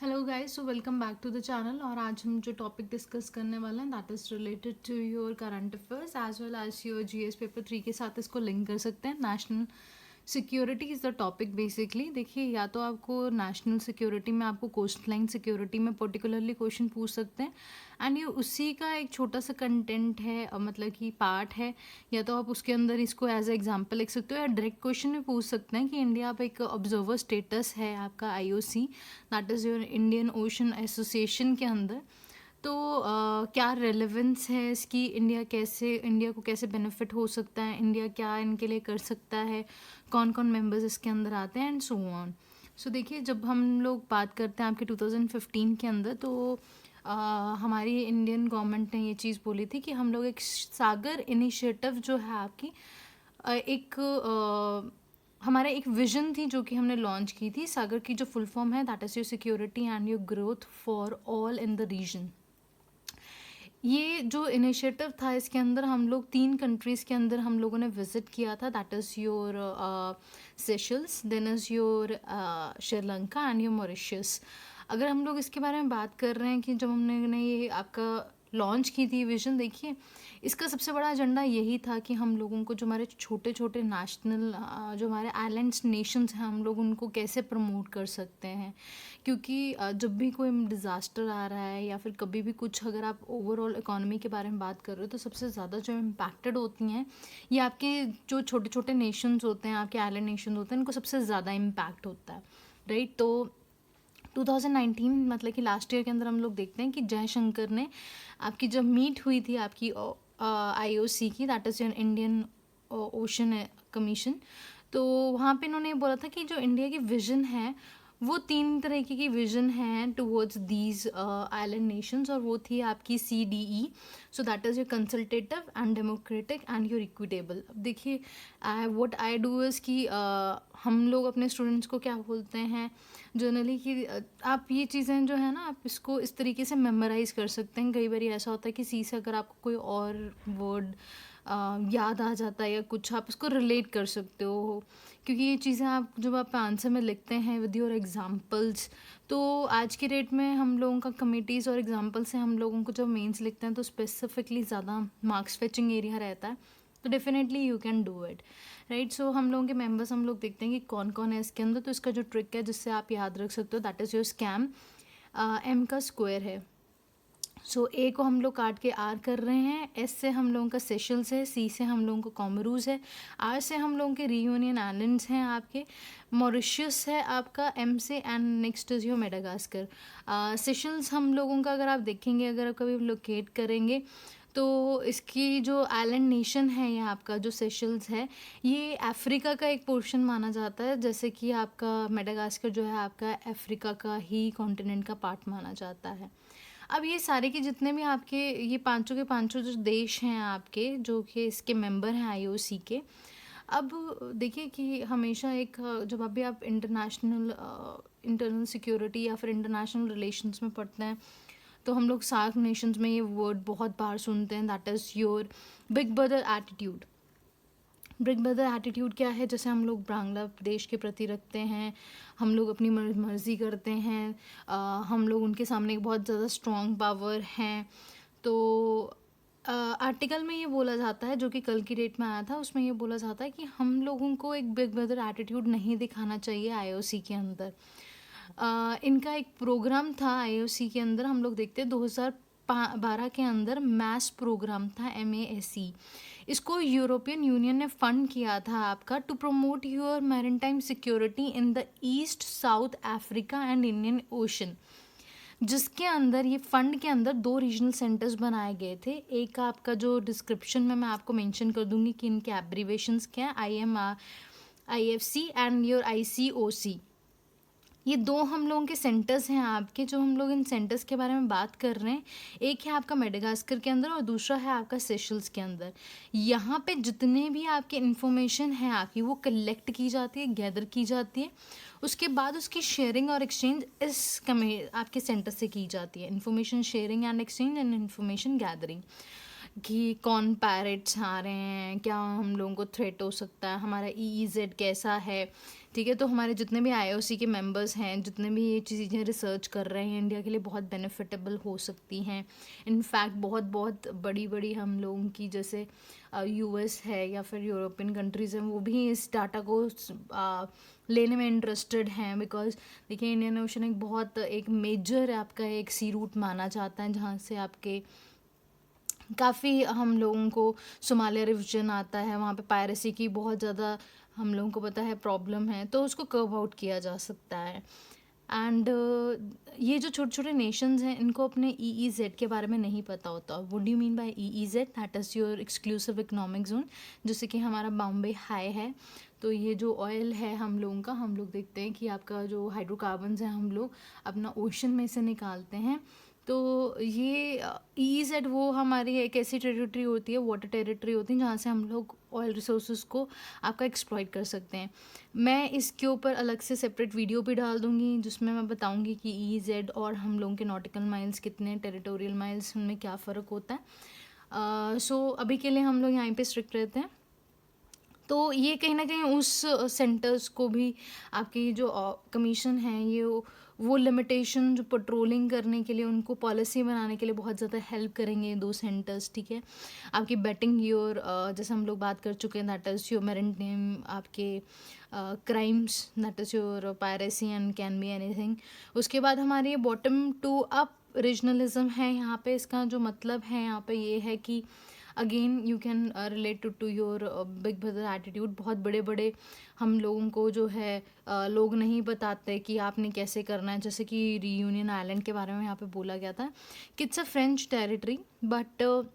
Hello guys, so welcome back to the channel. और आज हम जो टॉपिक डिस्कस करने वाले हैं that is related to your current affairs as well as your GS paper 3 के साथ इसको लिंक कर सकते हैं। National security is the topic basically. देखिए, या तो आपको नेशनल सिक्योरिटी में आपको कोस्ट लाइन सिक्योरिटी में पर्टिकुलरली क्वेश्चन पूछ सकते हैं एंड ये उसी का एक छोटा सा कंटेंट है, मतलब कि पार्ट है। या तो आप उसके अंदर इसको एज ए एग्जांपल लिख सकते हो या डायरेक्ट क्वेश्चन भी पूछ सकते हैं कि इंडिया आप एक ऑब्जर्वर स्टेटस है आपका IOC, that is your Indian ocean association के अंदर। तो क्या रेलेवेंस है इसकी, इंडिया को कैसे बेनिफिट हो सकता है, इंडिया क्या इनके लिए कर सकता है, कौन कौन मेंबर्स इसके अंदर आते हैं एंड सो ऑन। सो देखिए, जब हम लोग बात करते हैं आपके 2015 के अंदर, तो हमारी इंडियन गवर्नमेंट ने ये चीज़ बोली थी कि हम लोग एक सागर इनिशिएटिव जो है आपकी एक हमारा एक विजन थी जो कि हमने लॉन्च की थी। सागर की जो फुल फॉर्म है that is your security and your growth for all in the region. ये जो इनिशिएटिव था इसके अंदर हम लोग 3 कंट्रीज़ के अंदर हम लोगों ने विज़िट किया था, that is your Seychelles, then is your Sri Lanka and your Mauritius. अगर हम लोग इसके बारे में बात कर रहे हैं कि जब हमने ये आपका लॉन्च की थी विजन, देखिए इसका सबसे बड़ा एजेंडा यही था कि हम लोगों को जो हमारे छोटे छोटे नेशनल जो हमारे आइलैंड्स नेशंस हैं हम लोग उनको कैसे प्रमोट कर सकते हैं। क्योंकि जब भी कोई डिज़ास्टर आ रहा है या फिर कभी भी कुछ, अगर आप ओवरऑल इकोनॉमी के बारे में बात कर रहे हो तो सबसे ज़्यादा जो इम्पैक्टेड होती हैं ये आपके जो छोटे छोटे नेशंस होते हैं, आपके आइलैंड नेशन होते हैं, इनको सबसे ज़्यादा इम्पैक्ट होता है, राइट। तो 2019 मतलब कि लास्ट ईयर के अंदर हम लोग देखते हैं कि जयशंकर ने आपकी जब मीट हुई थी आपकी आईओसी की, that is your Indian ocean commission, तो वहाँ पे इन्होंने बोला था कि जो इंडिया की विजन है वो 3 तरीके की विजन है टुवर्ड्स दीज आइलैंड नेशंस, और वो थी आपकी CDE, so that is your consultative and democratic and your equitable. अब देखिए, व्हाट आई डू इज़ कि हम लोग अपने स्टूडेंट्स को क्या बोलते हैं जनरली कि आप ये चीज़ें जो है ना आप इसको इस तरीके से मेमोराइज़ कर सकते हैं। कई बार ऐसा होता है कि सी से अगर आपको कोई और वर्ड याद आ जाता है या कुछ, आप उसको रिलेट कर सकते हो, क्योंकि ये चीज़ें आप जब आप आंसर में लिखते हैं विद योर एग्जांपल्स, तो आज के डेट में हम लोगों का कमिटीज़ और एग्जांपल से हम लोगों को जब मेंस लिखते हैं तो स्पेसिफिकली ज़्यादा मार्क्स फेचिंग एरिया रहता है, तो definitely you can do it, right. So हम लोगों के मेंबर्स हम लोग देखते हैं कि कौन कौन है इसके अंदर। तो इसका जो ट्रिक है जिससे आप याद रख सकते हो that is your scam. M का स्क्वायर है, सो ए को हम लोग काट के आर कर रहे हैं, एस से हम लोगों का सेशल्स है, सी से हम लोगों को कॉमरूज है, आर से हम लोगों के रियूनियन आइलैंड्स हैं आपके, मॉरिशस है आपका एम से, and next is your Madagascar. Seychelles हम लोगों का अगर आप देखेंगे, अगर आप कभी लोकेट करेंगे तो इसकी जो आइलैंड नेशन है ये आपका जो सेशल्स है ये अफ्रीका का एक पोर्शन माना जाता है, जैसे कि आपका मेडागास्कर जो है आपका अफ्रीका का ही कॉन्टिनेंट का पार्ट माना जाता है। अब ये सारे के जितने भी आपके ये पांचों के पांचों जो देश हैं आपके जो कि इसके मेंबर हैं आईओसी के, अब देखिए कि हमेशा एक जब अभी आप इंटरनल सिक्योरिटी या फिर इंटरनेशनल रिलेशंस में पढ़ते हैं तो हम लोग सार्क नेशंस में ये वर्ड बहुत बार सुनते हैं, that is your big brother attitude. Big brother attitude क्या है, जैसे हम लोग बांग्लादेश के प्रति रखते हैं, हम लोग अपनी मर्जी करते हैं, हम लोग उनके सामने एक बहुत ज़्यादा स्ट्रॉन्ग पावर हैं। तो आर्टिकल में ये बोला जाता है जो कि कल की डेट में आया था, उसमें ये बोला जाता है कि हम लोगों को एक बिग ब्रदर एटीट्यूड नहीं दिखाना चाहिए आईओसी के अंदर। इनका एक प्रोग्राम था आईओसी के अंदर, हम लोग देखते हैं 2012 के अंदर मैस प्रोग्राम था MASE। इसको यूरोपियन यूनियन ने फंड किया था आपका to promote your maritime security in the east South Africa and Indian Ocean, जिसके अंदर ये फंड के अंदर 2 रीजनल सेंटर्स बनाए गए थे। एक आपका जो डिस्क्रिप्शन में मैं आपको मेंशन कर दूंगी कि इनके एब्रीवेशंस क्या है, IFC एंड योर ICOC। ये 2 हम लोगों के सेंटर्स हैं आपके, जो हम लोग इन सेंटर्स के बारे में बात कर रहे हैं। एक है आपका मेडागास्कर के अंदर और दूसरा है आपका सेशल्स के अंदर। यहाँ पे जितने भी आपके इन्फॉर्मेशन है आपकी वो कलेक्ट की जाती है, गैदर की जाती है, उसके बाद उसकी शेयरिंग और एक्सचेंज आपके सेंटर से की जाती है। Information sharing and exchange and information gathering. कि कौन पायरेट्स आ रहे हैं, क्या हम लोगों को थ्रेट हो सकता है, हमारा EEZ कैसा है, ठीक है। तो हमारे जितने भी IOC के मेंबर्स हैं, जितने भी ये चीज़ें रिसर्च कर रहे हैं, इंडिया के लिए बहुत बेनिफिटेबल हो सकती हैं। इनफैक्ट बहुत बहुत बड़ी बड़ी हम लोगों की जैसे US है या फिर यूरोपियन कंट्रीज़ हैं, वो भी इस डाटा को लेने में इंटरेस्टेड हैं। बिकॉज देखिए, इंडियन ओशन एक बहुत एक मेजर आपका एक सी रूट माना जाता है, जहाँ से आपके काफ़ी हम लोगों को सोमालिया रिवीजन आता है, वहाँ पे पायरेसी की बहुत ज़्यादा हम लोगों को पता है प्रॉब्लम है, तो उसको कर्व आउट किया जा सकता है। एंड ये जो छोटे छोटे नेशंस हैं, इनको अपने EEZ के बारे में नहीं पता होता। What do you mean by EEZ? That is your exclusive economic zone, जैसे कि हमारा बॉम्बे हाई है। तो ये जो ऑयल है हम लोगों का, हम लोग देखते हैं कि आपका जो हाइड्रोकार्बन्स है हम लोग अपना ओशन में से निकालते हैं। तो ये EEZ वो हमारी एक ऐसी टेरिटरी होती है, वाटर टेरिटरी होती है, जहाँ से हम लोग ऑयल रिसोर्सेज को आपका एक्सप्लॉइट कर सकते हैं। मैं इसके ऊपर अलग से सेपरेट वीडियो भी डाल दूँगी, जिसमें मैं बताऊँगी कि EEZ और हम लोगों के नॉटिकल माइल्स कितने, टेरिटोरियल माइल्स, उनमें क्या फ़र्क होता है। सो अभी के लिए हम लोग यहाँ पे स्ट्रिक्ट रहते हैं। तो ये कहीं ना कहीं उस सेंटर्स को भी, आपकी जो कमीशन है, ये वो लिमिटेशन जो पेट्रोलिंग करने के लिए, उनको पॉलिसी बनाने के लिए बहुत ज़्यादा हेल्प करेंगे ये दो सेंटर्स, ठीक है। आपकी बेटिंग योर, जैसे हम लोग बात कर चुके हैं, दैट इज़ योर मेरिटाइम, आपके crimes, that is your piracy and can be anything. उसके बाद हमारी बॉटम टू अप रीजनलिज्म है यहाँ पे। इसका जो मतलब है यहाँ पे ये है कि again you can relate to your big brother attitude. बहुत बड़े बड़े हम लोगों को जो है लोग नहीं बताते कि आपने कैसे करना है। जैसे कि रियूनियन आइलैंड के बारे में यहाँ पे बोला गया था कि it's a French territory, but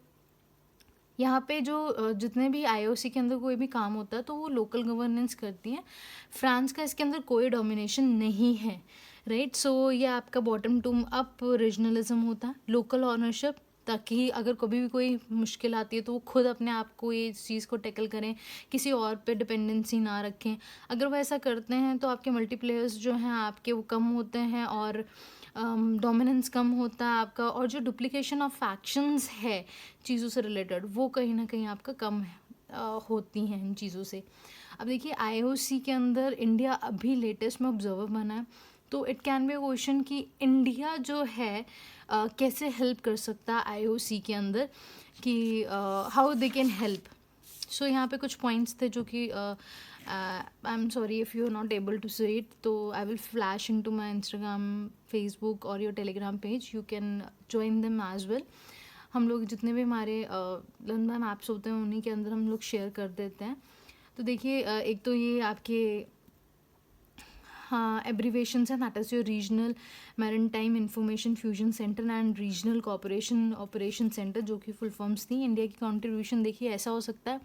यहाँ पे जो जितने भी IOC के अंदर कोई भी काम होता है तो वो लोकल गवर्नेंस करती हैं। फ्रांस का इसके अंदर कोई डोमिनेशन नहीं है, राइट। सो ये आपका बॉटम टू अप रीजनलिज्म होता है, लोकल ऑनरशिप, ताकि अगर कभी भी कोई मुश्किल आती है तो वो खुद अपने आप को ये चीज़ को टैकल करें, किसी और पे डिपेंडेंसी ना रखें। अगर वो ऐसा करते हैं तो आपके मल्टीप्लेयर्स जो हैं आपके वो कम होते हैं और डोमिनेंस कम होता है आपका, और जो डुप्लीकेशन ऑफ फैक्शंस है चीज़ों से रिलेटेड, वो कहीं ना कहीं आपका कम होती हैं इन चीज़ों से। अब देखिए, IOC के अंदर इंडिया अभी लेटेस्ट में ऑब्जर्वर बना है, तो it can be a question कि इंडिया जो है कैसे हेल्प कर सकता है IOC के अंदर, कि how they can help. So यहाँ पे कुछ पॉइंट्स थे जो कि I am sorry if you are not able to see it, तो I will flash into my Instagram, Facebook और your Telegram page, you can join them as well. हम लोग जितने भी हमारे लर्न ऐप्स होते हैं उन्हीं के अंदर हम लोग शेयर कर देते हैं। तो देखिए, एक तो ये आपके हाँ एब्रीवेशंस हैं, that is your regional maritime information fusion centre and regional cooperation operation centre, जो कि फुल फॉर्म्स थी। इंडिया की कंट्रीब्यूशन देखिए ऐसा हो सकता है,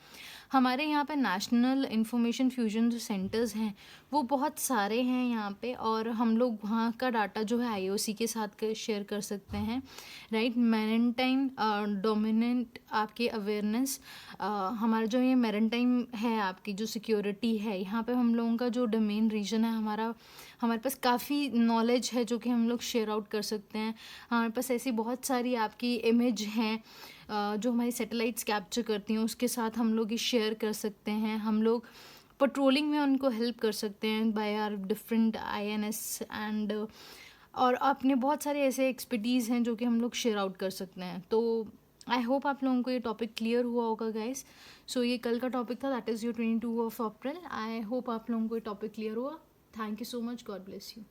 हमारे यहाँ पे नेशनल इंफॉर्मेशन फ्यूजन जो सेंटर्स हैं वो बहुत सारे हैं यहाँ पे, और हम लोग वहाँ का डाटा जो है IOC के साथ शेयर कर सकते हैं, राइट। मैरिटाइम डोमिनेंट आपकी अवेयरनेस, हमारा जो ये मैरिटाइम है, आपकी जो सिक्योरिटी है, यहाँ पे हम लोगों का जो डोमेन रीजन है, हमारे पास काफ़ी नॉलेज है जो कि हम लोग शेयर आउट कर सकते हैं। हमारे पास ऐसी बहुत सारी आपकी इमेज हैं जो हमारी सैटेलाइट्स कैप्चर करती हैं, उसके साथ हम लोग ये शेयर कर सकते हैं। हम लोग पेट्रोलिंग में उनको हेल्प कर सकते हैं by our different INS and, और अपने बहुत सारे ऐसे एक्सपर्टीज़ हैं जो कि हम लोग शेयर आउट कर सकते हैं। तो आई होप आप लोगों को ये टॉपिक क्लियर हुआ होगा गाइस। सो ये कल का टॉपिक था, that is your 22 of April. I hope आप लोगों को ये टॉपिक क्लियर हुआ। Thank you so much, God bless you.